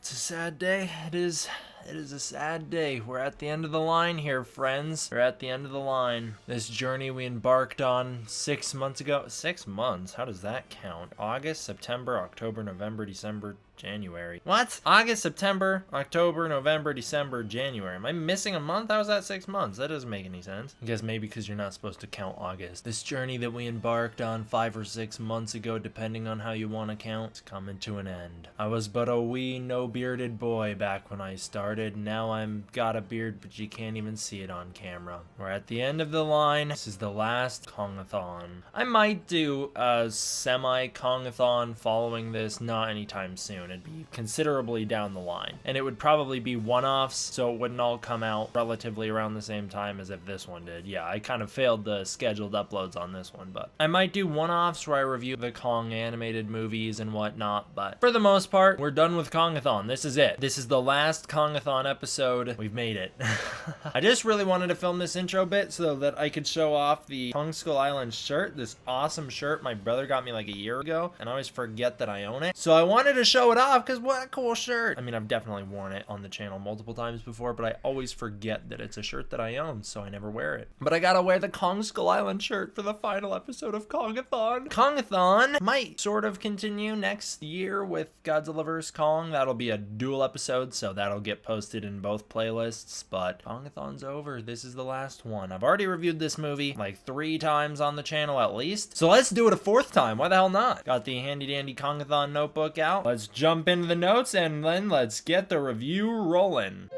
It's a sad day. It is a sad day. We're at the end of the line here, friends. We're at the end of the line. This journey we embarked on 6 months ago. 6 months? How does that count? August, September, October, November, December, January. What? August, September, October, November, December, January. Am I missing a month? How is that 6 months? That doesn't make any sense. I guess maybe because you're not supposed to count August. This journey that we embarked on 5 or 6 months ago, depending on how you want to count, is coming to an end. I was but a wee, no-bearded boy back when I started. Now I'm got a beard, but you can't even see it on camera. We're at the end of the line. This is the last Kong-A-Thon. I might do a semi-Kong-A-Thon following this, not anytime soon. It'd be considerably down the line, and it would probably be one-offs, so it wouldn't all come out relatively around the same time as if this one did. Yeah, I kind of failed the scheduled uploads on this one, but I might do one-offs where I review the Kong animated movies and whatnot, but for the most part, we're done with Kong-A-Thon. This is it. This is the last Kong-A-Thon episode. We've made it. I just really wanted to film this intro bit so that I could show off the Kong Skull Island shirt, this awesome shirt my brother got me like a year ago, and I always forget that I own it. So I wanted to show it off because what a cool shirt. I mean, I've definitely worn it on the channel multiple times before, but I always forget that it's a shirt that I own, so I never wear it. But I gotta wear the Kong Skull Island shirt for the final episode of Kong-A-Thon. Kong-A-Thon might sort of continue next year with Godzilla vs. Kong. That'll be a dual episode, so that'll get posted in both playlists, but Kong-A-Thon's over. This is the last one. I've already reviewed this movie like 3 times on the channel at least, so let's do it a 4th time. Why the hell not? Got the handy dandy Kong-A-Thon notebook out. Let's jump into the notes and then let's get the review rolling.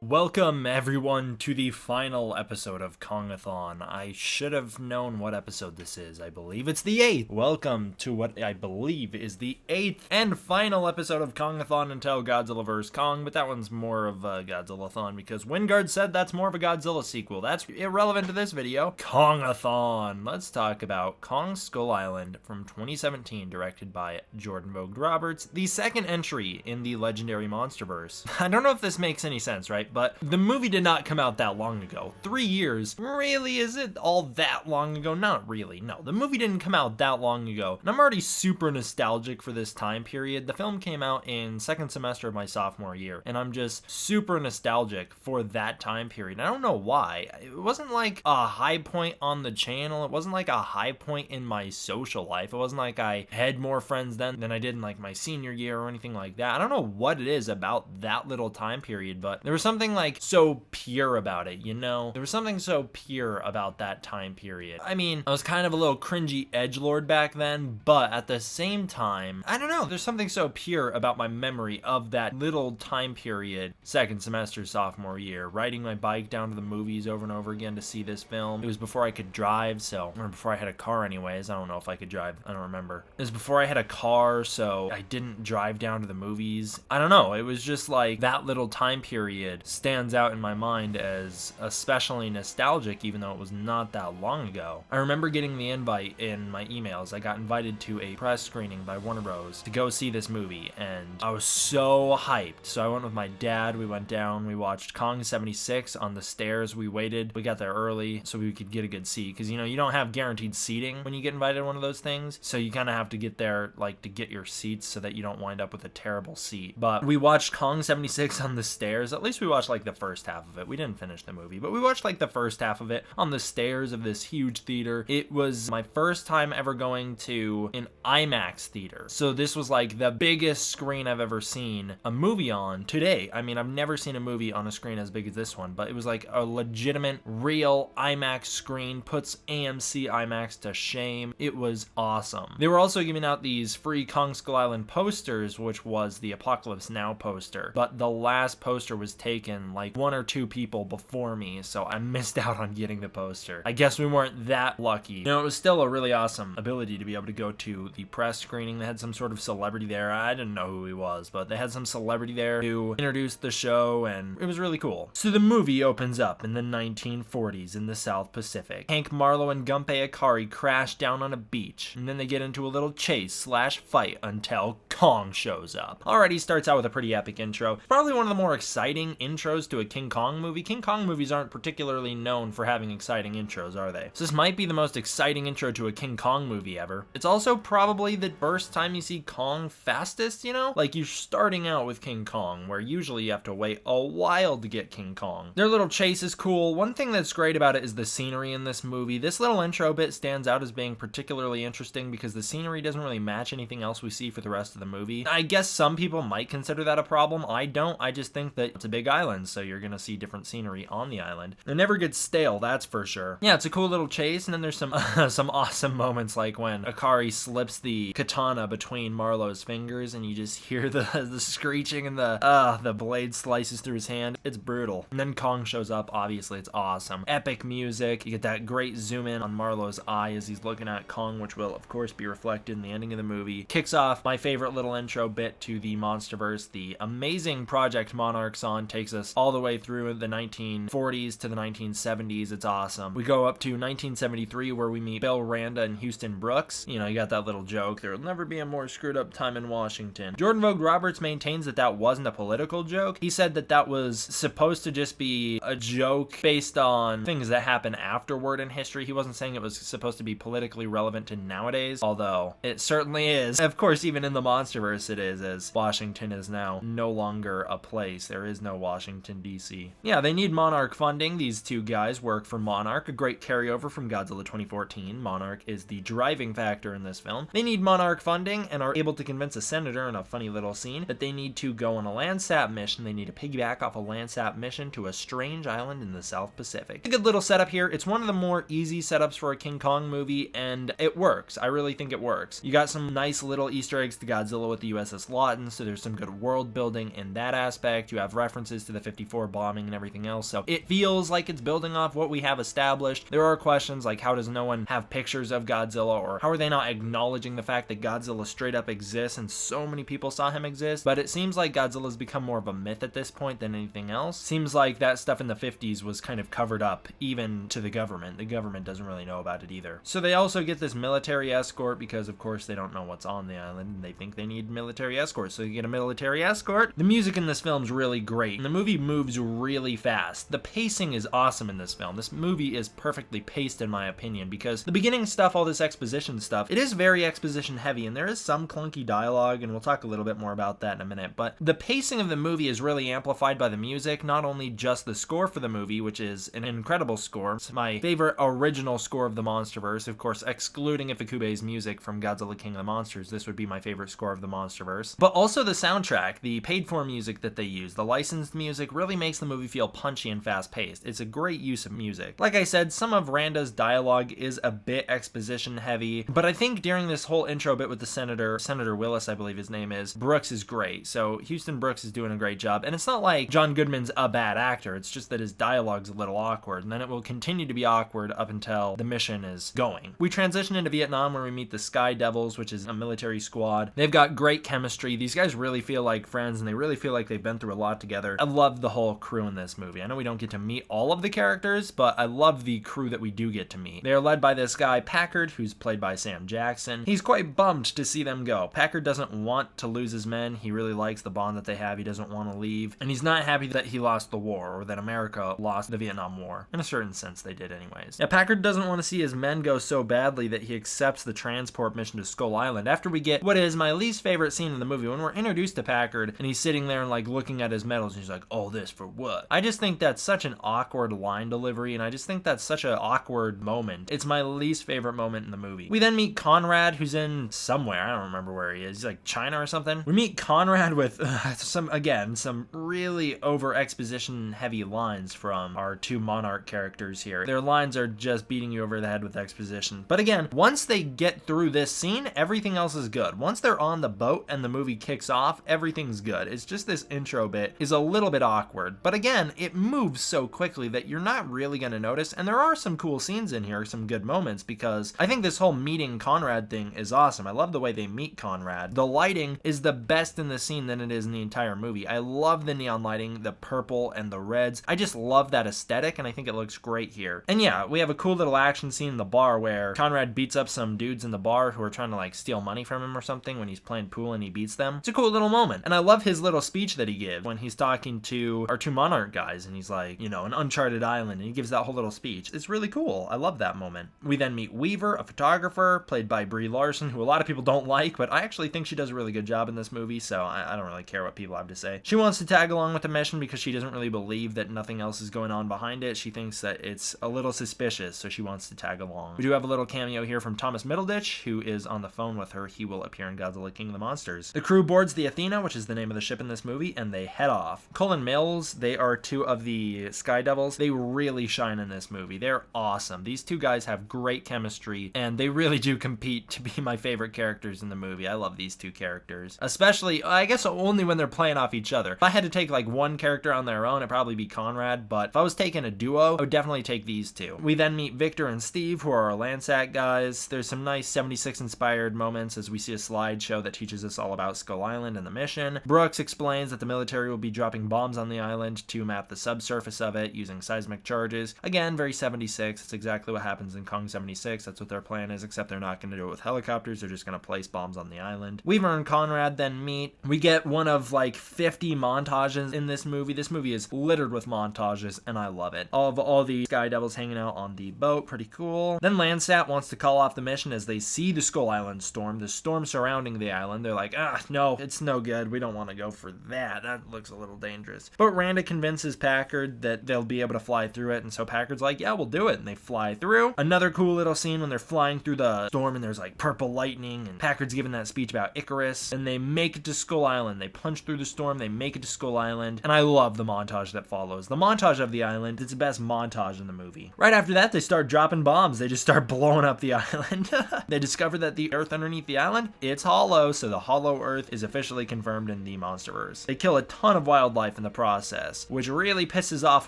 Welcome everyone to the final episode of Kong-A-Thon. I should have known what episode this is. I believe it's the 8th. Welcome to what I believe is the 8th and final episode of Kong-A-Thon until Godzilla vs. Kong, but that one's more of a Godzilla-thon because Wingard said that's more of a Godzilla sequel. That's irrelevant to this video. Kong-A-Thon. Let's talk about Kong Skull Island from 2017, directed by Jordan Vogt Roberts, the second entry in the legendary Monsterverse. I don't know if this makes any sense, right? But the movie did not come out that long ago. 3 years? Really? Is it all that long ago? Not really. No, the movie didn't come out that long ago. And I'm already super nostalgic for this time period. The film came out in second semester of my sophomore year, and I'm just super nostalgic for that time period. I don't know why. It wasn't like a high point on the channel. It wasn't like a high point in my social life. It wasn't like I had more friends then than I did in like my senior year or anything like that. I don't know what it is about that little time period, but there was something like so pure about it, you know? There was something so pure about that time period. I mean, I was kind of a little cringy edgelord back then, but at the same time, I don't know, there's something so pure about my memory of that little time period, second semester sophomore year, riding my bike down to the movies over and over again to see this film. It was before I could drive, or before I had a car anyways. I don't know if I could drive, I don't remember. It was before I had a car, so I didn't drive down to the movies. I don't know, it was just like that little time period stands out in my mind as especially nostalgic, even though it was not that long ago. I remember getting the invite in my emails. I got invited to a press screening by Warner Bros. To go see this movie, and I was so hyped. So I went with my dad, we went down, we watched Kong 76 on the stairs. We waited, we got there early so we could get a good seat, because you know, you don't have guaranteed seating when you get invited to one of those things, so you kind of have to get there like to get your seats so that you don't wind up with a terrible seat. But we watched Kong 76 on the stairs. At least we watched like the first half of it. We didn't finish the movie, but we watched like the first half of it on the stairs of this huge theater. It was my first time ever going to an IMAX theater. So this was like the biggest screen I've ever seen a movie on today. I mean, I've never seen a movie on a screen as big as this one, but it was like a legitimate, real IMAX screen. Puts AMC IMAX to shame. It was awesome. They were also giving out these free Kong Skull Island posters, which was the Apocalypse Now poster, but the last poster was taken taken like 1 or 2 people before me, so I missed out on getting the poster. I guess we weren't that lucky. You know, it was still a really awesome ability to be able to go to the press screening. They had some sort of celebrity there. I didn't know who he was, but they had some celebrity there who introduced the show, and it was really cool. So the movie opens up in the 1940s in the South Pacific. Hank Marlowe and Gunpei Akari crash down on a beach, and then they get into a little chase/fight until Kong shows up. Already starts out with a pretty epic intro. Probably one of the more exciting intros to a King Kong movie. King Kong movies aren't particularly known for having exciting intros, are they? So this might be the most exciting intro to a King Kong movie ever. It's also probably the first time you see Kong fastest, you know? Like, you're starting out with King Kong, where usually you have to wait a while to get King Kong. Their little chase is cool. One thing that's great about it is the scenery in this movie. This little intro bit stands out as being particularly interesting because the scenery doesn't really match anything else we see for the rest of the movie. I guess some people might consider that a problem. I don't. I just think that it's a big island, so you're gonna see different scenery on the island. It never gets stale, that's for sure. Yeah, it's a cool little chase, and then there's some some awesome moments like when Akari slips the katana between Marlowe's fingers, and you just hear the screeching and the blade slices through his hand. It's brutal. And then Kong shows up. Obviously, it's awesome. Epic music. You get that great zoom in on Marlowe's eye as he's looking at Kong, which will, of course, be reflected in the ending of the movie. Kicks off my favorite little intro bit to the Monsterverse. The amazing Project Monarch song takes us all the way through the 1940s to the 1970s. It's awesome. We go up to 1973 where we meet Bill Randa and Houston Brooks. You know, you got that little joke. There'll never be a more screwed up time in Washington. Jordan Vogt Roberts maintains that that wasn't a political joke. He said that that was supposed to just be a joke based on things that happen afterward in history. He wasn't saying it was supposed to be politically relevant to nowadays, although it certainly is. Of course, even in the Monsterverse it is, as Washington is now no longer a place. There is no Washington, D.C. Yeah, they need Monarch funding. These two guys work for Monarch, a great carryover from Godzilla 2014. Monarch is the driving factor in this film. They need Monarch funding and are able to convince a senator in a funny little scene that they need to go on a Landsat mission. They need to piggyback off a Landsat mission to a strange island in the South Pacific. A good little setup here. It's one of the more easy setups for a King Kong movie, and it works. I really think it works. You got some nice little Easter eggs to Godzilla with the USS Lawton, so there's some good world building in that aspect. You have references to the 54 bombing and everything else, so it feels like it's building off what we have established. There are questions like, how does no one have pictures of Godzilla, or how are they not acknowledging the fact that Godzilla straight up exists and so many people saw him exist? But it seems like Godzilla's become more of a myth at this point than anything else. Seems like that stuff in the 50s was kind of covered up even to the government. The government doesn't really know about it either. So they also get this military escort because of course they don't know what's on the island and they think they need military escort, so you get a military escort. The music in this film's really great and the movie moves really fast. The pacing is awesome in this film. This movie is perfectly paced in my opinion because the beginning stuff, all this exposition stuff, it is very exposition heavy and there is some clunky dialogue and we'll talk a little bit more about that in a minute, but the pacing of the movie is really amplified by the music, not only just the score for the movie, which is an incredible score. It's my favorite original score of the Monsterverse, of course excluding Ifukube's music from Godzilla King of the Monsters. This would be my favorite score of the Monsterverse, but also the soundtrack, the paid for music that they use, the licensed music really makes the movie feel punchy and fast paced. It's a great use of music. Like I said, some of Randa's dialogue is a bit exposition heavy, but I think during this whole intro bit with the Senator Willis, I believe his name is, Brooks is great. So Houston Brooks is doing a great job, and it's not like John Goodman's a bad actor, it's just that his dialogue's a little awkward, and then it will continue to be awkward up until the mission is going. We transition into Vietnam where we meet the Sky Devils, which is a military squad. They've got great chemistry. These guys really feel like friends, and they really feel like they've been through a lot together. I love the whole crew in this movie. I know we don't get to meet all of the characters, but I love the crew that we do get to meet. They are led by this guy, Packard, who's played by Sam Jackson. He's quite bummed to see them go. Packard doesn't want to lose his men. He really likes the bond that they have. He doesn't want to leave, and he's not happy that he lost the war, or that America lost the Vietnam War. In a certain sense, they did anyways. Yeah, Packard doesn't want to see his men go so badly that he accepts the transport mission to Skull Island after we get what is my least favorite scene in the movie, when we're introduced to Packard and he's sitting there and like looking at his medals and he's like, all this for what? I just think that's such an awkward line delivery, and I just think that's such an awkward moment. It's my least favorite moment in the movie. We then meet Conrad, who's in somewhere, I don't remember where he is. He's like China or something. We meet Conrad with some really over exposition heavy lines from our two Monarch characters here. Their lines are just beating you over the head with exposition. But again, once they get through this scene, everything else is good. Once they're on the boat and the movie kicks off, everything's good. It's just this intro bit is a little bit bit awkward, but again, it moves so quickly that you're not really going to notice, and there are some cool scenes in here, some good moments, because I think this whole meeting Conrad thing is awesome. I love the way they meet Conrad. The lighting is the best in the scene than it is in the entire movie. I love the neon lighting, the purple and the reds. I just love that aesthetic, and I think it looks great here. And yeah, we have a cool little action scene in the bar where Conrad beats up some dudes in the bar who are trying to like steal money from him or something when he's playing pool and he beats them. It's a cool little moment. And I love his little speech that he gives when he's talking to our two Monarch guys, and he's like, you know, an uncharted island, and he gives that whole little speech. It's really cool. I love that moment. We then meet Weaver, a photographer, played by Brie Larson, who a lot of people don't like, but I actually think she does a really good job in this movie, so I don't really care what people have to say. She wants to tag along with the mission because she doesn't really believe that nothing else is going on behind it. She thinks that it's a little suspicious, so she wants to tag along. We do have a little cameo here from Thomas Middleditch, who is on the phone with her. He will appear in Godzilla King of the Monsters. The crew boards the Athena, which is the name of the ship in this movie, and they head off. Cole and Mills, they are two of the Sky Devils. They really shine in this movie. They're awesome. These two guys have great chemistry, and they really do compete to be my favorite characters in the movie. I love these two characters, especially, I guess, only when they're playing off each other. If I had to take like one character on their own, it'd probably be Conrad, but if I was taking a duo, I would definitely take these two. We then meet Victor and Steve, who are our Landsat guys. There's some nice 76 inspired moments as we see a slideshow that teaches us all about Skull Island and the mission. Brooks explains that the military will be dropping bombs on the island to map the subsurface of it using seismic charges. Again, very 76. It's exactly what happens in Kong 76. That's what their plan is, except they're not going to do it with helicopters. They're just going to place bombs on the island. Weaver and Conrad then meet. We get one of like 50 montages in this movie. This movie is littered with montages, and I love it. All the Sky Devils hanging out on the boat, pretty cool. Then Landsat wants to call off the mission as they see the Skull Island storm, the storm surrounding the island. They're like, no, it's no good. We don't want to go for that. That looks a little dangerous. But Randa convinces Packard that they'll be able to fly through it, and so Packard's like, yeah, we'll do it, and they fly through. Another cool little scene when they're flying through the storm, and there's like purple lightning, and Packard's giving that speech about Icarus, and they make it to Skull Island. They punch through the storm, they make it to Skull Island, and I love the montage that follows. The montage of the island, it's the best montage in the movie. Right after that, they start dropping bombs. They just start blowing up the island. They discover that the earth underneath the island, it's hollow, so the hollow earth is officially confirmed in the Monsterverse. They kill a ton of wildlife in the process, which really pisses off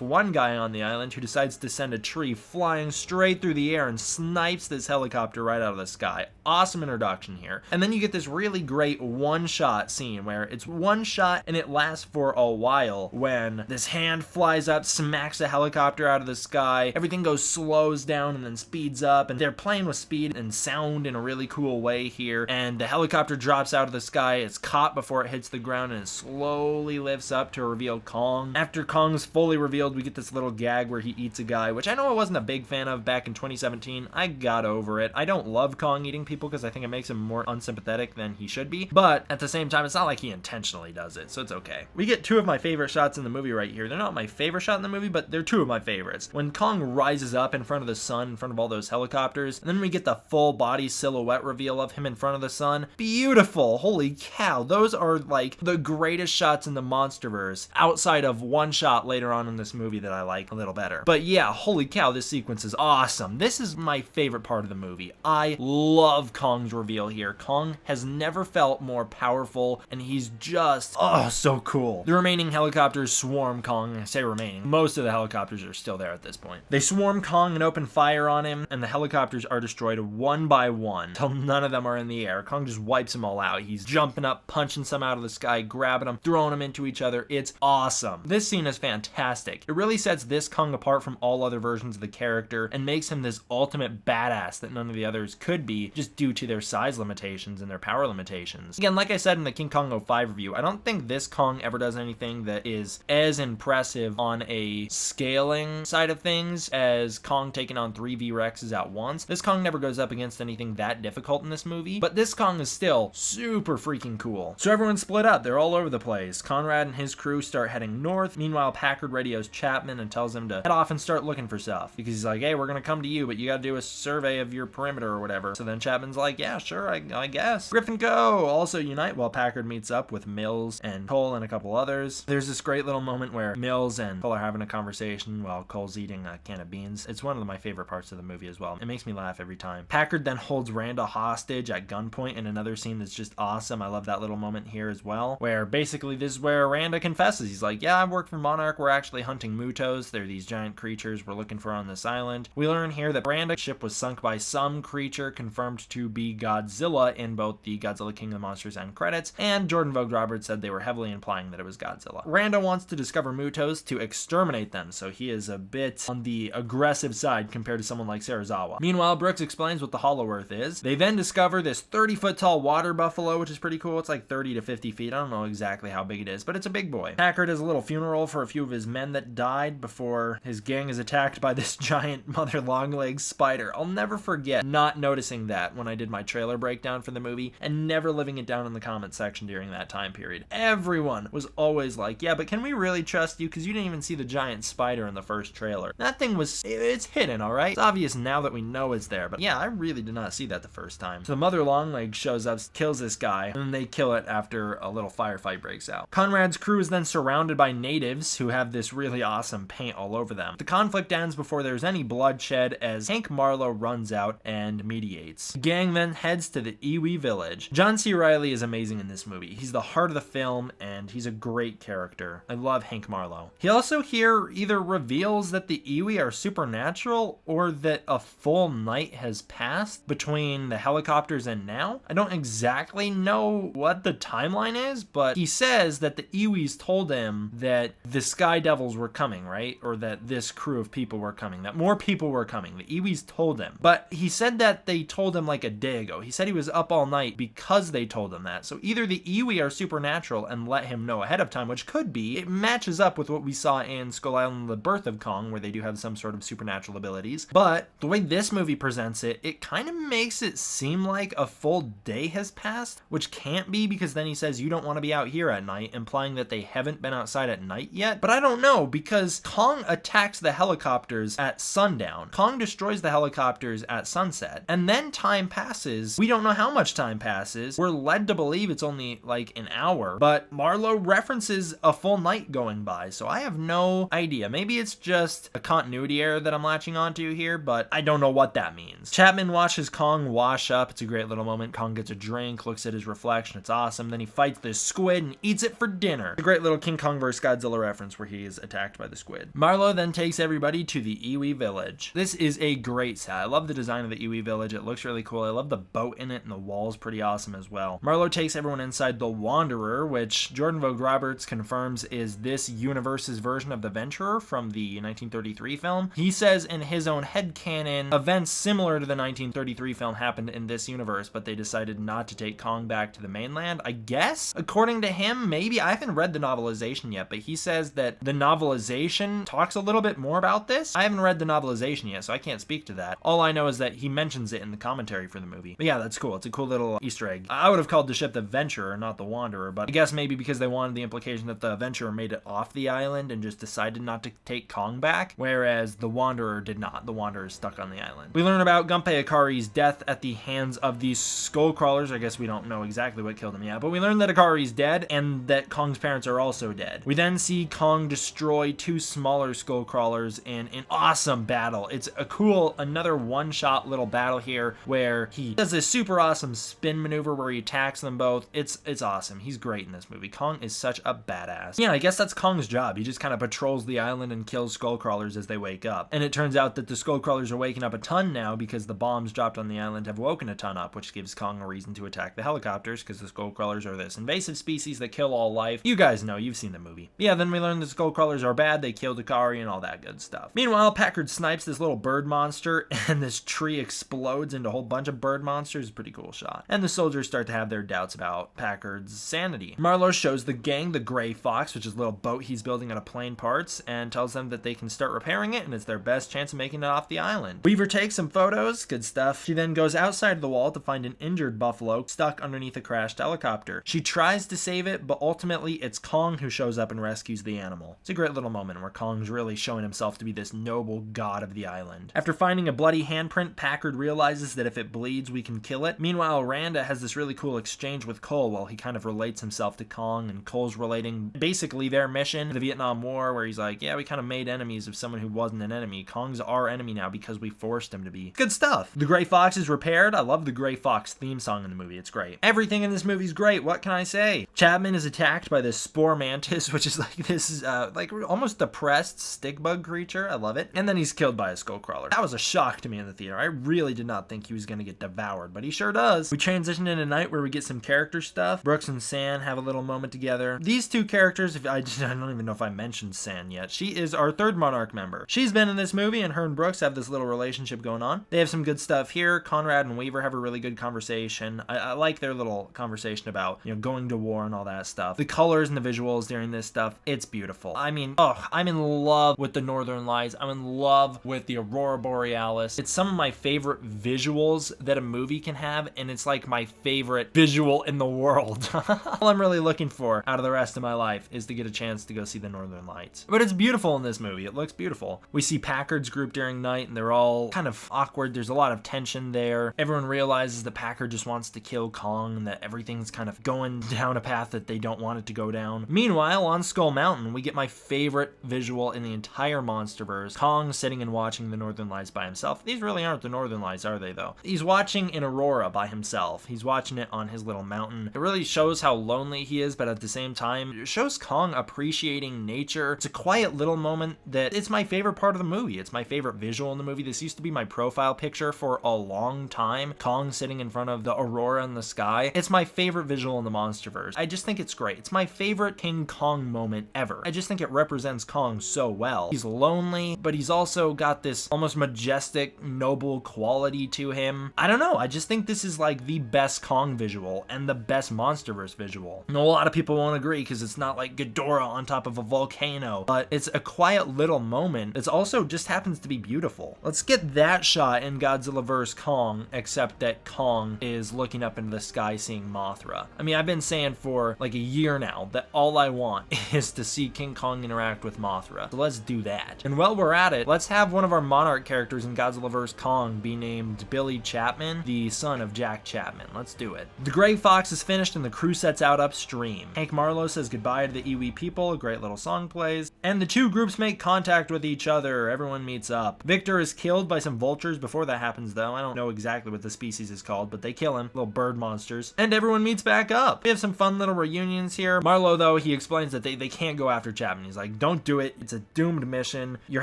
one guy on the island who decides to send a tree flying straight through the air and snipes this helicopter right out of the sky. Awesome introduction here. And then you get this really great one-shot scene where it's one shot and it lasts for a while when this hand flies up, smacks the helicopter out of the sky, everything slows down and then speeds up, and they're playing with speed and sound in a really cool way here, and the helicopter drops out of the sky, it's caught before it hits the ground, and it slowly lifts up to reveal Kong. After Kong's fully revealed, we get this little gag where he eats a guy, which I know I wasn't a big fan of back in 2017. I got over it. I don't love Kong eating people because I think it makes him more unsympathetic than he should be, but at the same time, it's not like he intentionally does it, so it's okay. We get two of my favorite shots in the movie right here. They're not my favorite shot in the movie, but they're two of my favorites. When Kong rises up in front of the sun, in front of all those helicopters, and then we get the full body silhouette reveal of him in front of the sun. Beautiful. Holy cow. Those are like the greatest shots in the Monsterverse, outside of one shot later on in this movie that I like a little better. But yeah, holy cow, this sequence is awesome. This is my favorite part of the movie. I love Kong's reveal here. Kong has never felt more powerful, and he's just, so cool. The remaining helicopters swarm Kong. I say remaining. Most of the helicopters are still there at this point. They swarm Kong and open fire on him, and the helicopters are destroyed one by one till none of them are in the air. Kong just wipes them all out. He's jumping up, punching some out of the sky, grabbing them, throwing them into each other. It's awesome. This scene is fantastic. It really sets this Kong apart from all other versions of the character and makes him this ultimate badass that none of the others could be, just due to their size limitations and their power limitations. Again, like I said in the King Kong 05 review, I don't think this Kong ever does anything that is as impressive on a scaling side of things as Kong taking on 3 V-Rexes at once. This Kong never goes up against anything that difficult in this movie, but this Kong is still super freaking cool. So everyone's split up. They're all over the place. Conrad and his crew start heading north. Meanwhile, Packard radios Chapman and tells him to head off and start looking for stuff, because he's like, hey, we're gonna come to you, but you gotta do a survey of your perimeter or whatever. So then Chapman's like, yeah, sure, I guess. Griffin Go! Also unite while Packard meets up with Mills and Cole and a couple others. There's this great little moment where Mills and Cole are having a conversation while Cole's eating a can of beans. It's one of my favorite parts of the movie as well. It makes me laugh every time. Packard then holds Randa hostage at gunpoint in another scene that's just awesome. I love that little moment here as well, where basically this is where Randa confesses confesses. He's like, yeah, I work for Monarch. We're actually hunting mutos. They're these giant creatures we're looking for on this island. We learn here that Miranda's ship was sunk by some creature confirmed to be Godzilla in both the Godzilla King of the Monsters end credits, and Jordan Vogt Roberts said they were heavily implying that it was Godzilla. Randa wants to discover mutos to exterminate them, so he is a bit on the aggressive side compared to someone like Serizawa. Meanwhile, Brooks explains what the Hollow Earth is. They then discover this 30-foot tall water buffalo, which is pretty cool. It's like 30 to 50 feet. I don't know exactly how big it is, but it's a big boy. Packard has a little funeral for a few of his men that died before his gang is attacked by this giant mother long-legged spider. I'll never forget not noticing that when I did my trailer breakdown for the movie and never living it down in the comments section during that time period. Everyone was always like, yeah, but can we really trust you? Because you didn't even see the giant spider in the first trailer. That thing was, it's hidden, all right? It's obvious now that we know it's there, but yeah, I really did not see that the first time. So the mother longleg shows up, kills this guy, and then they kill it after a little firefight breaks out. Conrad's crew is then surrounded by natives who have this really awesome paint all over them. The conflict ends before there's any bloodshed as Hank Marlowe runs out and mediates. The gang then heads to the Iwi village. John C. Reilly is amazing in this movie. He's the heart of the film, and he's a great character. I love Hank Marlowe. He also here either reveals that the Iwi are supernatural or that a full night has passed between the helicopters and now. I don't exactly know what the timeline is, but he says that the Iwis told him that the Sky Devils were coming, right? Or that this crew of people were coming, that more people were coming. The Iwis told him. But he said that they told him like a day ago. He said he was up all night because they told him that. So either the Iwi are supernatural and let him know ahead of time, which could be. It matches up with what we saw in Skull Island: The Birth of Kong, where they do have some sort of supernatural abilities. But the way this movie presents it, it kind of makes it seem like a full day has passed, which can't be, because then he says you don't want to be out here at night, implying that they haven't been outside at night yet. But I don't know, because Kong attacks the helicopters at sundown. Kong destroys the helicopters at sunset, and then time passes. We don't know how much time passes. We're led to believe it's only like an hour, but Marlowe references a full night going by, so I have no idea. Maybe it's just a continuity error that I'm latching onto here, but I don't know what that means. Chapman watches Kong wash up. It's a great little moment. Kong gets a drink, looks at his reflection. It's awesome. Then he fights this squid and eats it for dinner. It's a great little King Kong vs. Godzilla reference where he is attacked by the squid. Marlowe then takes everybody to the Iwi village. This is a great set. I love the design of the Iwi village. It looks really cool. I love the boat in it, and the wall's pretty awesome as well. Marlowe takes everyone inside the Wanderer, which Jordan Vogt Roberts confirms is this universe's version of the Venturer from the 1933 film. He says in his own headcanon, events similar to the 1933 film happened in this universe, but they decided not to take Kong back to the mainland, I guess? According to him, maybe. I haven't read the novelization yet, but he says that the novelization talks a little bit more about this. I haven't read the novelization yet, so I can't speak to that. All I know is that he mentions it in the commentary for the movie. But yeah, that's cool. It's a cool little Easter egg. I would have called the ship the Venturer, not the Wanderer, but I guess maybe because they wanted the implication that the Venturer made it off the island and just decided not to take Kong back, whereas the Wanderer did not. The Wanderer is stuck on the island. We learn about Gunpei Akari's death at the hands of these skull crawlers. I guess we don't know exactly what killed him yet, but we learn that Akari's dead and that Kong's parents are also dead. We then see Kong destroy two smaller skull crawlers in an awesome battle. It's a cool, another one-shot little battle here where he does this super awesome spin maneuver where he attacks them both. It's awesome. He's great in this movie. Kong is such a badass. Yeah, I guess that's Kong's job. He just kind of patrols the island and kills skull crawlers as they wake up. And it turns out that the skull crawlers are waking up a ton now because the bombs dropped on the island have woken a ton up, which gives Kong a reason to attack the helicopters because the skull crawlers are this invasive species that kill all life. You guys know, you've seen the movie. Yeah, then we learn the skull crawlers are bad. They killed Akari and all that good stuff. Meanwhile, Packard snipes this little bird monster and this tree explodes into a whole bunch of bird monsters. Pretty cool shot. And the soldiers start to have their doubts about Packard's sanity. Marlowe shows the gang the Gray Fox, which is a little boat he's building out of plain parts, and tells them that they can start repairing it and it's their best chance of making it off the island. Weaver takes some photos, good stuff. She then goes outside the wall to find an injured buffalo stuck underneath a crashed helicopter. She tries to save it, but ultimately it's Kong who shows up and rescues the animal. It's a great little moment where Kong's really showing himself to be this noble god of the island. After finding a bloody handprint, Packard realizes that if it bleeds, we can kill it. Meanwhile, Randa has this really cool exchange with Cole while he kind of relates himself to Kong, and Cole's relating basically their mission, the Vietnam War, where he's like, yeah, we kind of made enemies of someone who wasn't an enemy. Kong's our enemy now because we forced him to be. Good stuff. The Gray Fox is repaired. I love the Gray Fox theme song in the movie. It's great. Everything in this movie is great. What can I say? Chapman is attacked by this spore mantis, which is like this like almost depressed stick bug creature. I love it. And then he's killed by a skull crawler. That was a shock to me in the theater. I really did not think he was going to get devoured, but he sure does. We transition into night where we get some character stuff. Brooks and San have a little moment together. These two characters, I don't even know if I mentioned San yet. She is our third Monarch member. She's been in this movie, and her and Brooks have this little relationship going on. They have some good stuff here. Conrad and Weaver have a really good conversation. I like their little conversation about, you know, going to war and all that stuff. The colors and the visuals during this stuff, it's beautiful. I mean, I'm in love with the Northern Lights. I'm in love with the Aurora Borealis. It's some of my favorite visuals that a movie can have, and it's like my favorite visual in the world. All I'm really looking for out of the rest of my life is to get a chance to go see the Northern Lights. But it's beautiful in this movie. It looks beautiful. We see Packard's group during night, and they're all kind of awkward. There's a lot of tension there. Everyone realizes that Packard just wants to kill Kong, and that everything's kind of going down a path that they don't want it to go down. Meanwhile, on Skull Mountain, we get my favorite visual in the entire Monsterverse. Kong sitting and watching the Northern Lights by himself. These really aren't the Northern Lights, are they, though? He's watching an aurora by himself. He's watching it on his little mountain. It really shows how lonely he is, but at the same time, it shows Kong appreciating nature. It's a quiet little moment that it's my favorite part of the movie. It's my favorite visual in the movie. This used to be my profile picture for a long time. Kong sitting in front of the aurora in the sky. It's my favorite visual in the Monsterverse. I just think it's great. It's my favorite King Kong moment ever. I just think it represents Kong so well. He's lonely, but he's also got this almost majestic, noble quality to him. I don't know. I just think this is like the best Kong visual and the best Monsterverse visual. And a lot of people won't agree because it's not like Ghidorah on top of a volcano, but it's a quiet little moment. It also just happens to be beautiful. Let's get that shot in Godzilla vs. Kong, except that Kong is looking up into the sky seeing Mothra. I mean, I've been saying for like a year now that all I want is to see King Kong interact with Mothra. So let's do that. And while we're at it, let's have one of our Monarch characters in Godzilla vs. Kong be named Billy Chapman, the son of Jack Chapman. Let's do it. The Gray Fox is finished and the crew sets out upstream. Hank Marlowe says goodbye to the Iwi people, a great little song plays, and the two groups make contact with each other. Everyone meets up. Victor is killed by some vultures before that happens, though. I don't know exactly what the species is called, but they kill him. Little bird monsters. And everyone meets back up. We have some fun little reunions here. Marlowe, though, he explains that they can't go after Chapman. He's like, don't do it. It's a doomed mission. You're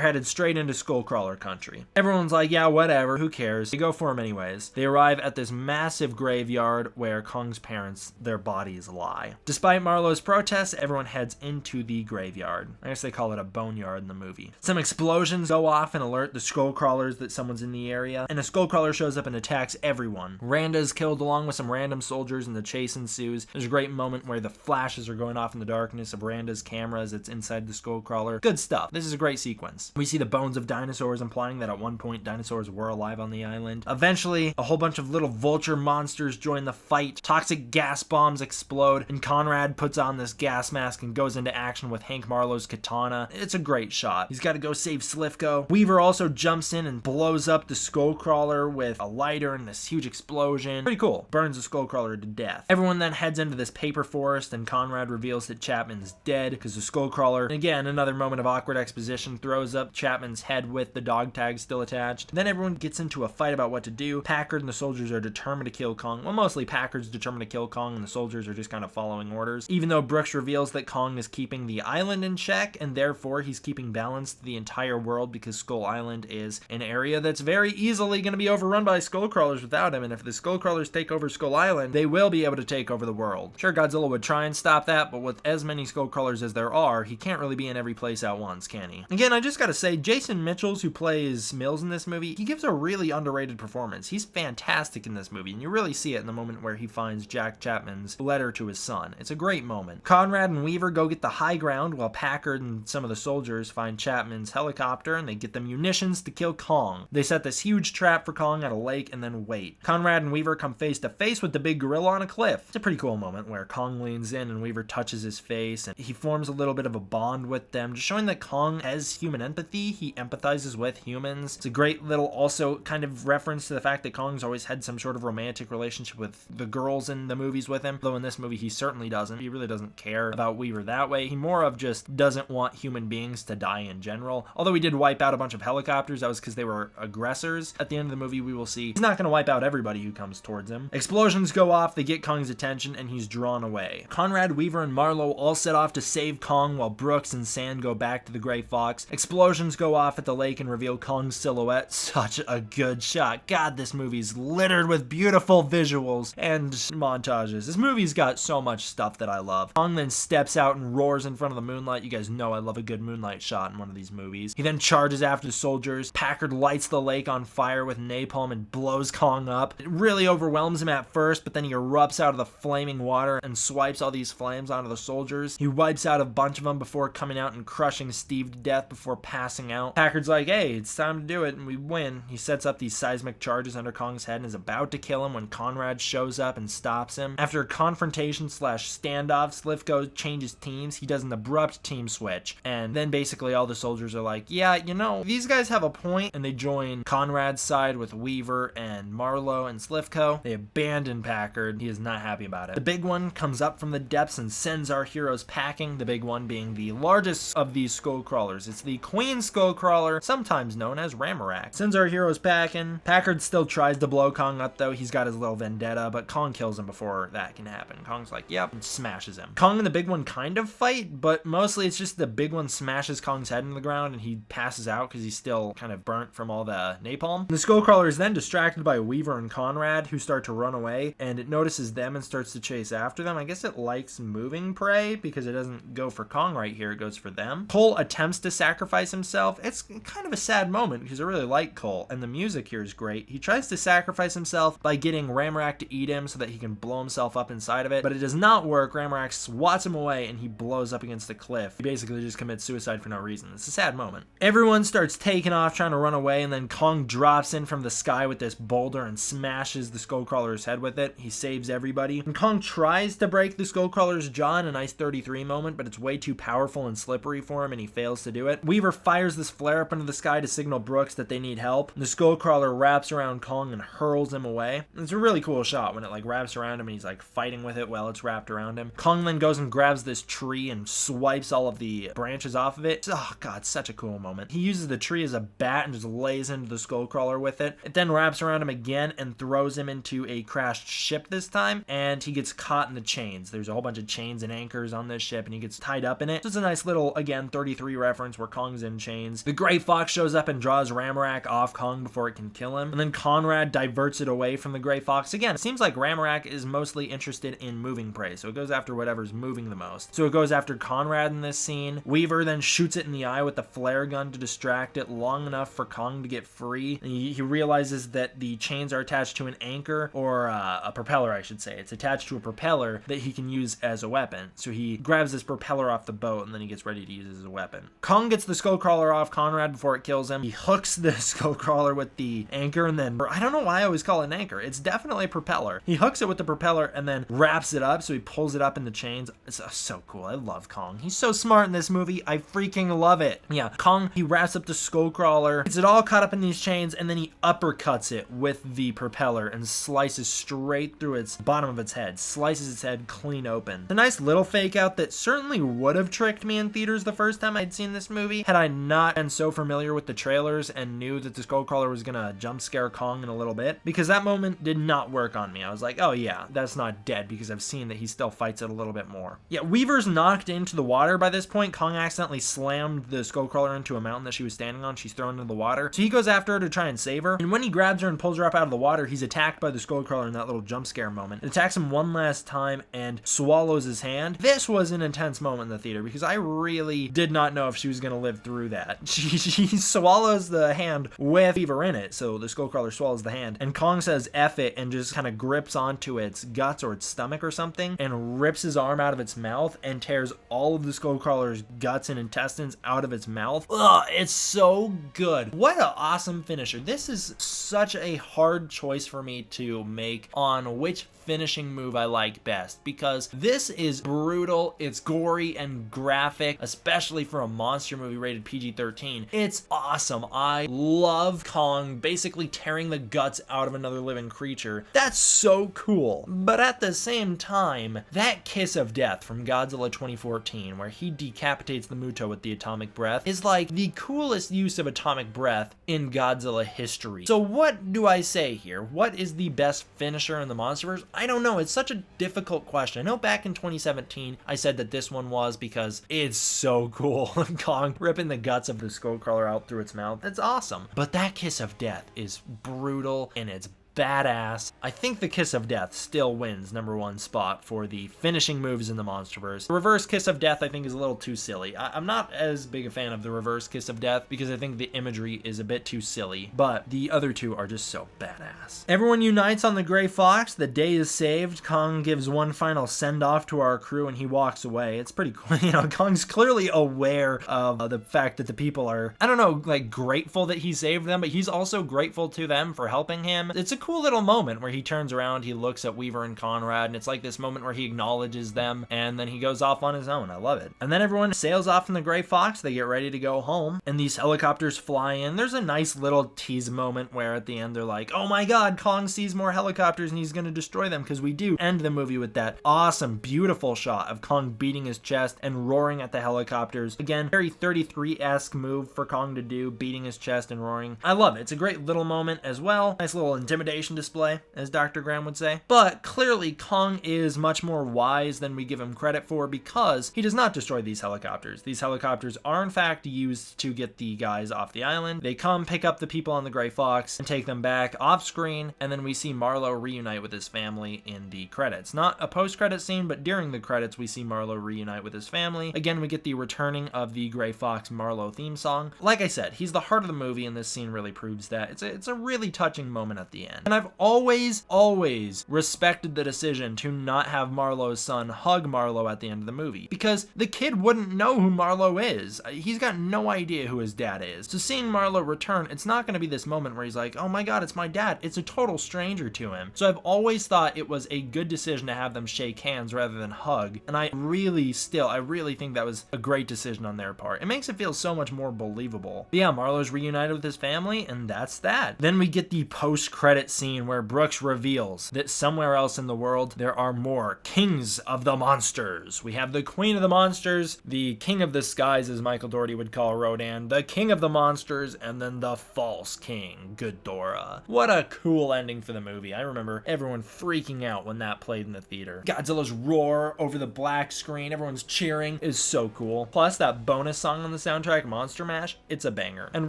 headed straight into Skullcrawler country. Everyone's like, yeah, whatever. Who cares? They go for him anyways. They arrive at this massive graveyard where Kong's parents, their bodies lie. Despite Marlowe's protests, everyone heads into the graveyard. I guess they call it a boneyard in the movie. Some explosions go off and alert the Skullcrawlers that someone's in the area, and a Skullcrawler shows up and attacks everyone. Randa is killed along with some random soldiers, and the chase ensues. There's a great moment where the flashes are going off in the darkness of Randa's camera as it's inside the Skullcrawler. Good stuff. This is a great sequence. We see the bones of dinosaurs, implying that at one point dinosaurs were alive on the island. Eventually, a whole bunch of little vulture monsters join the fight. Toxic gas bombs explode, and Conrad puts on this gas mask and goes into action with Hank Marlowe's katana. It's a great shot. He's got to go save Slifko. Weaver also jumps in and blows up the Skullcrawler with a lighter and this huge explosion. Pretty cool. Burns the Skullcrawler to death. Everyone then heads into this paper forest, and Conrad reveals that Chapman's dead because the Skullcrawler, again, another moment of awkward exposition, throws up Chapman's head with the dog tag still attached. Then everyone gets into a fight about what to do. Packard and the soldiers are determined to kill Kong. Well, mostly Packard's determined to kill Kong, and the soldiers are just kind of following orders. Even though Brooks reveals that Kong is keeping the island in check, and therefore he's keeping balance to the entire world because Skull Island is an area that's very easily going to be overrun by Skullcrawlers without him, and if the Skullcrawlers take over Skull Island, they will be able to take over the world. Sure, Godzilla would try and stop that, but with as many Skullcrawlers as there are, he can't really be in every place at once, can he? Again, I just gotta say, Jason Mitchells, who plays Mills in this movie, he gives a really underrated performance. He's fantastic in this movie, and you really see it in the moment where he finds Jack Chapman's letter to his son. It's a great moment. Conrad and Weaver go get the high ground while Packard and some of the soldiers find Chapman's helicopter, and they get the munitions to kill Kong. They set this huge trap for Kong at a lake and then wait. Conrad and Weaver come face to face with the big gorilla on a cliff. It's a pretty cool moment where Kong leans in and Weaver touches his face, and he forms a little bit of a bond with them, just showing that Kong has human empathy. He empathizes with humans. It's a great little also kind of reference to the fact that Kong's always had some sort of romantic relationship with the girls in the movies with him, though in this movie he certainly doesn't. He really doesn't care about Weaver that way. He more of just doesn't want human beings to die in general. Although he did wipe out a bunch of helicopters, that was because they were aggressors. At the end of the movie, we will see he's not going to wipe out everybody who comes towards him. Explosions go off, they get Kong's attention, and he's drawn away. Conrad, Weaver, and Marlowe all set off to save Kong while Brooks and Sand go back to the Gray Fox. Explosions go off at the lake and reveal Kong's silhouette. Such a good shot. God, this movie's littered with beautiful visuals and montages. This movie's got so much stuff that I love. Kong then steps out and roars in front of the moonlight. You guys know I love a good moonlight shot in one of these movies. He then charges after the soldiers. Packard lights the lake on fire with napalm and blows Kong up. It really overwhelms him at first, but then he erupts out of the flaming water and swipes all these flames onto the soldiers. He wipes out a bunch of them before coming out and crushing Steve to death before passing out. Packard's like, hey, it's time to do it, and we win. He sets up these seismic charges under Kong's head and is about to kill him when Conrad shows up and stops him. After a confrontation / standoff, Slivko changes teams. He does an abrupt team switch, and then basically all the soldiers are like, yeah, you know, these guys have a point, and they join Conrad's side with Weaver and Marlowe and Slivko. They abandon Packard. He is not happy about it. The big one comes up from the depths and sends our heroes packing, the big one being the largest of these skull crawlers. It's the Queen skull crawler, sometimes known as Ramarak. Sends our heroes packing. Packard still tries to blow Kong up though. He's got his little vendetta, but Kong kills him before that can happen. Kong's like, yep, and smashes him. Kong and the big one kind of fight, but mostly it's just the big one smashes Kong's head into the ground and he passes out because he's still kind of burnt from all the napalm. The skull crawler is then distracted by Weaver and Conrad, who start to run away, and it notices them and starts to chase after them. I guess it likes moving prey because it doesn't go for Kong right here, it goes for them. Cole attempts to sacrifice himself. It's kind of a sad moment because I really like Cole, and the music here is great. He tries to sacrifice himself by getting Ramarak to eat him so that he can blow himself up inside of it, but it does not work. Ramarak swats him away and he blows up against the cliff. He basically just commits suicide for no reason. It's a sad moment. Everyone starts taking off trying to run away, and then Kong drops in from the sky with this boulder and smashes the skullcrawler's head with it. He saves everybody. And Kong tries to break the skullcrawler's jaw in a nice 33 moment, but it's way too powerful and slippery for him and he fails to do it. Weaver fires this flare up into the sky to signal Brooks that they need help. The skullcrawler wraps around Kong and hurls him away. It's a really cool shot when it like wraps around him and he's like fighting with it while it's wrapped around him. Kong then goes and grabs this tree and swipes all of the branches off of it. Oh god, such a cool moment. He uses the tree as a bat and just lays into the skullcrawler with it. It then wraps around him again and throws him into a crashed ship this time, and he gets caught in the chains. There's a whole bunch of chains and anchors on this ship and he gets tied up in it. So it's a nice little, again, 33 reference where Kong's in chains. The Gray Fox shows up and draws Ramarak off Kong before it can kill him, and then Conrad diverts it away from the Gray Fox. Again, it seems like Ramarak is mostly interested in moving prey, so it goes after whatever's moving the most. So it goes after Conrad in this scene. Weaver then shoots it in the eye with the flare gun to distract it long enough for Kong to get free. He realizes that the chains are attached to an anchor, or a propeller I should say. It's attached to a propeller that he can use as a weapon. So he grabs this propeller off the boat and then he gets ready to use it as a weapon. Kong gets the skullcrawler off Conrad before it kills him. He hooks the skullcrawler with the anchor and then, I don't know why I always call it an anchor. It's definitely a propeller. He hooks it with the propeller and then wraps it up so he pulls it up in the chains. It's so cool. I love Kong. He's so smart in this movie. I freaking love it. Yeah, Kong, he wraps up the skullcrawler, gets it all caught up in these chains, and then he uppercuts it with the propeller and slices straight through its bottom of its head, slices its head clean open. It's a nice little fake out that certainly would have tricked me in theaters the first time I'd seen this movie had I not been so familiar with the trailers and knew that the skullcrawler was gonna jump scare Kong in a little bit, because that moment did not work on me. I was like, oh yeah, that's not dead, because I've seen that he still fights it a little bit more. Yeah, Weaver's knocked into the water by this point. Kong accidentally slammed the skullcrawler into a mountain that she was standing on. She's thrown into the water. So he goes after her to try and save her. And when he grabs her and pulls her up out of the water, he's attacked by the skullcrawler in that little jump scare moment. It attacks him one last time and swallows his hand. This was an intense moment in the theater because I really did not know if she was going to live through that. She swallows the hand with Weaver in it. So the skullcrawler swallows the hand. And Kong says F it and just kind of grips onto its guts or its stomach or something and rips his arm out of its mouth and tears all of the skullcrawler's guts and intestines out of its mouth. Ugh, it's so good. What an awesome finisher. This is such a hard choice for me to make on which finishing move I like best, because this is brutal, it's gory and graphic, especially for a monster movie rated PG-13. It's awesome. I love Kong basically tearing the guts out of another living creature. That's so cool. But at the same time, that kiss of death from Godzilla 2014, where he decapitates the Muto with the atomic breath, is like the coolest use of atomic breath in Godzilla history. So what do I say here? What is the best finisher in the MonsterVerse? I don't know. It's such a difficult question. I know back in 2017 scene. I said that this one was because it's so cool. Kong ripping the guts of the skullcrawler out through its mouth. It's awesome. But that kiss of death is brutal and it's badass. I think the Kiss of Death still wins #1 spot for the finishing moves in the Monsterverse. The reverse Kiss of Death I think is a little too silly. I'm not as big a fan of the reverse Kiss of Death because I think the imagery is a bit too silly, but the other two are just so badass. Everyone unites on the Gray Fox. The day is saved. Kong gives one final send-off to our crew and he walks away. It's pretty cool. You know, Kong's clearly aware of the fact that the people are, I don't know, like grateful that he saved them, but he's also grateful to them for helping him. It's a cool little moment where he turns around, he looks at Weaver and Conrad, and it's like this moment where he acknowledges them, and then he goes off on his own. I love it. And then everyone sails off in the Gray Fox. They get ready to go home, and these helicopters fly in. There's a nice little tease moment where at the end they're like, oh my god, Kong sees more helicopters and he's gonna destroy them, because we do end the movie with that awesome, beautiful shot of Kong beating his chest and roaring at the helicopters. Again, very 33-esque move for Kong to do, beating his chest and roaring. I love it. It's a great little moment as well. Nice little intimidation display, as Dr. Graham would say. But clearly Kong is much more wise than we give him credit for because he does not destroy these helicopters. These helicopters are in fact used to get the guys off the island. They come pick up the people on the Gray Fox and take them back off screen, and then we see Marlowe reunite with his family in the credits. Not a post-credit scene, but during the credits we see Marlowe reunite with his family. Again, we get the returning of the Gray Fox Marlowe theme song. Like I said, he's the heart of the movie, and this scene really proves that. It's a really touching moment at the end. And I've always respected the decision to not have Marlowe's son hug Marlowe at the end of the movie, because the kid wouldn't know who Marlowe is. He's got no idea who his dad is. So seeing Marlowe return, it's not going to be this moment where he's like, oh my god, it's my dad. It's a total stranger to him. So I've always thought it was a good decision to have them shake hands rather than hug, and I really think that was a great decision on their part. It makes it feel so much more believable. But yeah, Marlowe's reunited with his family, and that's that. Then we get the post-credit scene where Brooks reveals that somewhere else in the world there are more kings of the monsters. We have the queen of the monsters, the king of the skies as Michael Dougherty would call Rodan, the king of the monsters, and then the false king, Ghidorah. What a cool ending for the movie. I remember everyone freaking out when that played in the theater. Godzilla's roar over the black screen, everyone's cheering, is so cool. Plus that bonus song on the soundtrack, Monster Mash, it's a banger. And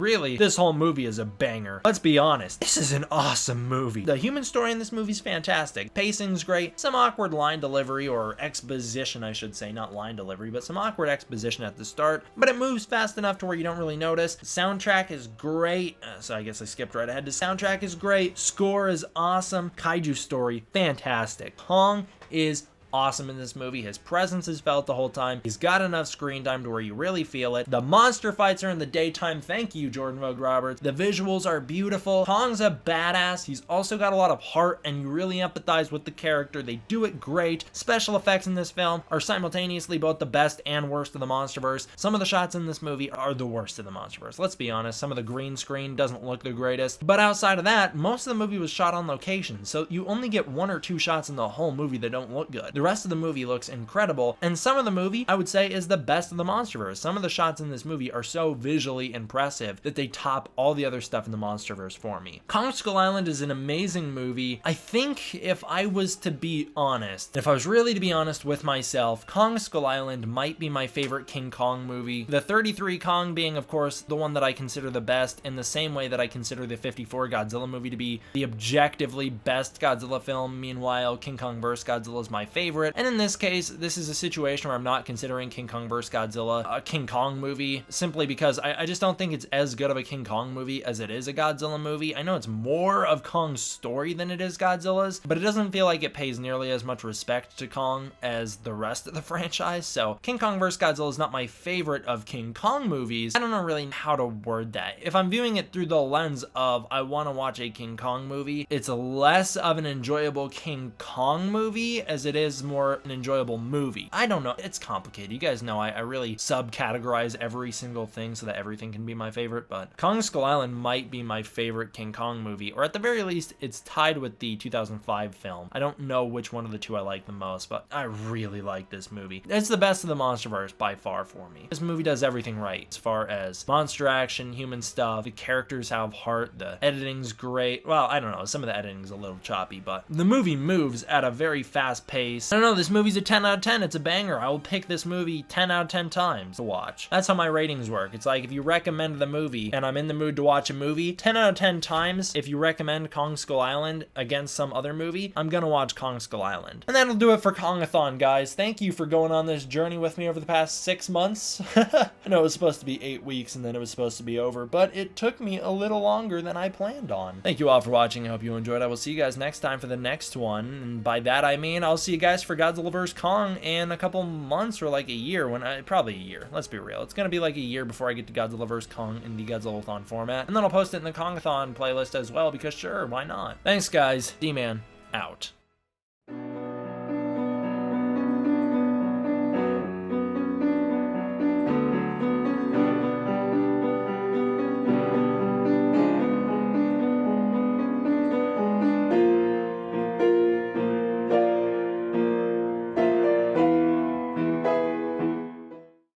really, this whole movie is a banger. Let's be honest, this is an awesome movie. The human story in this movie is fantastic. Pacing's great. Some awkward line delivery, or exposition I should say, not line delivery, but some awkward exposition at the start, but it moves fast enough to where you don't really notice. The soundtrack is great, so I guess I skipped right ahead. The soundtrack is great. Score is awesome. Kaiju story, fantastic. Kong is awesome in this movie. His presence is felt the whole time. He's got enough screen time to where you really feel it. The monster fights are in the daytime. Thank you, Jordan Vogt Roberts. The visuals are beautiful. Kong's a badass. He's also got a lot of heart, and you really empathize with the character. They do it great. Special effects in this film are simultaneously both the best and worst of the Monsterverse. Some of the shots in this movie are the worst of the Monsterverse. Let's be honest. Some of the green screen doesn't look the greatest. But outside of that, most of the movie was shot on location, so you only get 1 or 2 shots in the whole movie that don't look good. The rest of the movie looks incredible, and some of the movie I would say is the best of the Monsterverse. Some of the shots in this movie are so visually impressive that they top all the other stuff in the Monsterverse for me. Kong Skull Island is an amazing movie. I think if I was to be honest, if I was really to be honest with myself, Kong Skull Island might be my favorite King Kong movie. The 33 Kong being, of course, the one that I consider the best, in the same way that I consider the 54 Godzilla movie to be the objectively best Godzilla film. Meanwhile, King Kong vs. Godzilla is my favorite. And in this case, this is a situation where I'm not considering King Kong vs. Godzilla a King Kong movie, simply because I just don't think it's as good of a King Kong movie as it is a Godzilla movie. I know it's more of Kong's story than it is Godzilla's, but it doesn't feel like it pays nearly as much respect to Kong as the rest of the franchise. So King Kong vs. Godzilla is not my favorite of King Kong movies. I don't know really how to word that. If I'm viewing it through the lens of I want to watch a King Kong movie, it's less of an enjoyable King Kong movie as it is more an enjoyable movie. I don't know. It's complicated. You guys know I really subcategorize every single thing so that everything can be my favorite, but Kong Skull Island might be my favorite King Kong movie, or at the very least, it's tied with the 2005 film. I don't know which one of the two I like the most, but I really like this movie. It's the best of the Monsterverse by far for me. This movie does everything right as far as monster action, human stuff, the characters have heart, the editing's great. Well, I don't know. Some of the editing's a little choppy, but the movie moves at a very fast pace. nice. I don't know, this movie's a 10 out of 10. It's a banger. I will pick this movie 10 out of 10 times to watch. That's how my ratings work. It's like if you recommend the movie and I'm in the mood to watch a movie, 10 out of 10 times, if you recommend Kong Skull Island against some other movie, I'm gonna watch Kong Skull Island. And that'll do it for Kong-A-Thon, guys. Thank you for going on this journey with me over the past 6 months. I know it was supposed to be 8 weeks and then it was supposed to be over, but it took me a little longer than I planned on. Thank you all for watching. I hope you enjoyed. I will see you guys next time for the next one. And by that I mean I'll see you guys for Godzilla vs. Kong in a couple months or like a year, probably a year. Let's be real. It's gonna be like a year before I get to Godzilla vs. Kong in the Godzilla-thon format. And then I'll post it in the Kong-A-Thon playlist as well because sure, why not? Thanks guys. D-Man out.